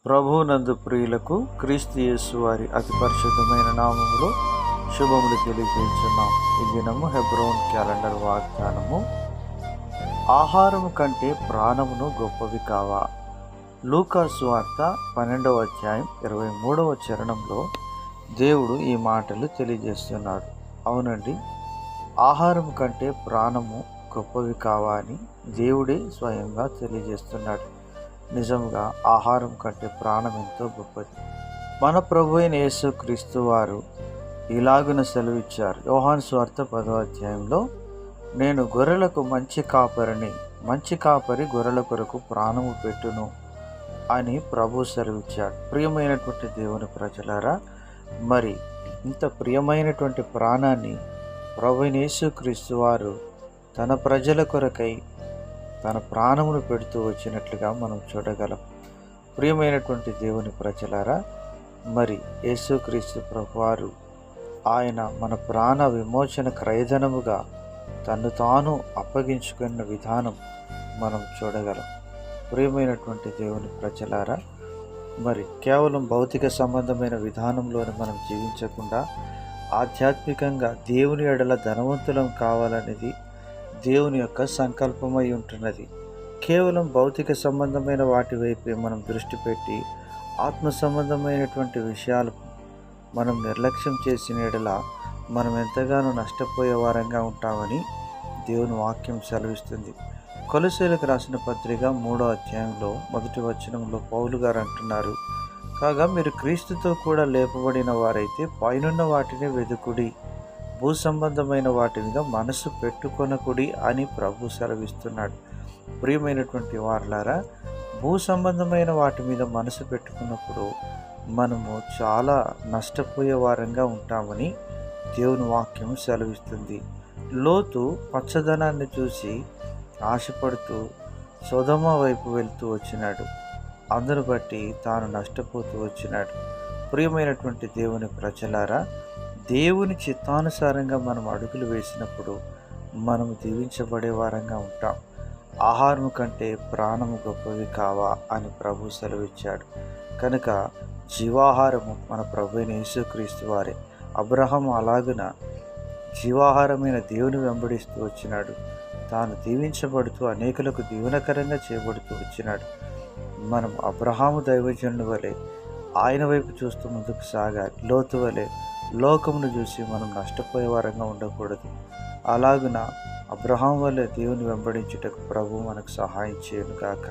ప్రభువునందు ప్రియులకు క్రీస్తు యేసు వారి అతి పరిశుద్ధమైన నామములో శుభములు తెలియజేస్తున్నాం. ఈ దినము హెబ్రోన్ క్యాలెండర్ వాగ్దానము, ఆహారము కంటే ప్రాణమును గొప్పవి కావా. లూకా సువార్త 12వ అధ్యాయం 23వ చరణంలో దేవుడు ఈ మాటలు తెలియజేస్తున్నాడు. అవునండి, ఆహారం కంటే ప్రాణము గొప్పవి కావా అని దేవుడే స్వయంగా తెలియజేస్తున్నాడు. నిజంగా ఆహారం కంటే ప్రాణం ఎంతో గొప్పది. మన ప్రభు అయిన యేసు క్రీస్తు వారు ఇలాగున సెలవిచ్చారు. యోహాను సువార్త 10వ అధ్యాయంలో, నేను గొర్రెలకు మంచి కాపరిని, మంచి కాపరి గొర్రెల కొరకు ప్రాణము పెట్టును అని ప్రభు సెలవిచ్చాడు. ప్రియమైనటువంటి దేవుని ప్రజలారా, మరి ఇంత ప్రియమైనటువంటి ప్రాణాన్ని ప్రభు అయిన యేసు క్రీస్తు వారు తన ప్రజల కొరకై తన ప్రాణమును పెడుతూ వచ్చినట్లుగా మనం చూడగలం. ప్రియమైనటువంటి దేవుని ప్రజలారా, మరి యేసుక్రీస్తు ప్రభువారు ఆయన మన ప్రాణ విమోచన క్రయధనముగా తను తాను అప్పగించుకున్న విధానం మనం చూడగలం. ప్రియమైనటువంటి దేవుని ప్రజలారా, మరి కేవలం భౌతిక సంబంధమైన విధానంలోనే మనం జీవించకుండా ఆధ్యాత్మికంగా దేవుని ఎడల ధనవంతులం కావాలనేది దేవుని యొక్క సంకల్పమై ఉంటున్నది. కేవలం భౌతిక సంబంధమైన వాటి వైపే మనం దృష్టి పెట్టి ఆత్మ సంబంధమైనటువంటి విషయాలకు మనం నిర్లక్ష్యం చేసిన ఎడల మనం ఎంతగానో నష్టపోయే వారంగా ఉంటామని దేవుని వాక్యం సెలవిస్తుంది. కొలొస్సీయులకు రాసిన పత్రిక 3వ అధ్యాయంలో 1వ వచనంలో పౌలు గారు అంటున్నారు, కాగా మీరు క్రీస్తుతో కూడా లేపబడిన వారైతే పైనున్న వాటిని వెదుకుడి, భూ సంబంధమైన వాటి మీద మనసు పెట్టుకొనకుడి అని ప్రభు సెలవిస్తున్నాడు. ప్రియమైనటువంటి వారలారా, భూ సంబంధమైన వాటి మీద మనసు పెట్టుకున్నప్పుడు మనము చాలా నష్టపోయే వారంగా ఉంటామని దేవుని వాక్యం సెలవిస్తుంది. లోతు పచ్చదనాన్ని చూసి ఆశపడుతూ సొదొమ వైపు వెళ్తూ వచ్చినాడు. అందును బట్టి తాను నష్టపోతూ వచ్చినాడు. ప్రియమైనటువంటి దేవుని ప్రజలారా, దేవుని చిత్తానుసారంగా మనం అడుగులు వేసినప్పుడు మనము దీవించబడే వారంగా ఉంటాం. ఆహారం కంటే ప్రాణము గొప్పవి కావా అని ప్రభు సెలవిచ్చాడు. కనుక జీవాహారము మన ప్రభు అయిన యేసుక్రీస్తు వారే. అబ్రహాము అలాగున జీవాహారమైన దేవుని వెంబడిస్తూ వచ్చినాడు. తాను దీవించబడుతూ అనేకులకు దీవెనకరంగా చేయబడుతూ వచ్చినాడు. మనం అబ్రహాము దైవజనుల వలె ఆయన వైపు చూస్తూ ముందుకు సాగాలి. లోతు వలె లోకమును చూసి మనం నష్టపోయే వారంగా ఉండకూడదు. అలాగున అబ్రహాం వలె దేవుని వెంబడించుటకు ప్రభు మనకు సహాయం చేయను గాక.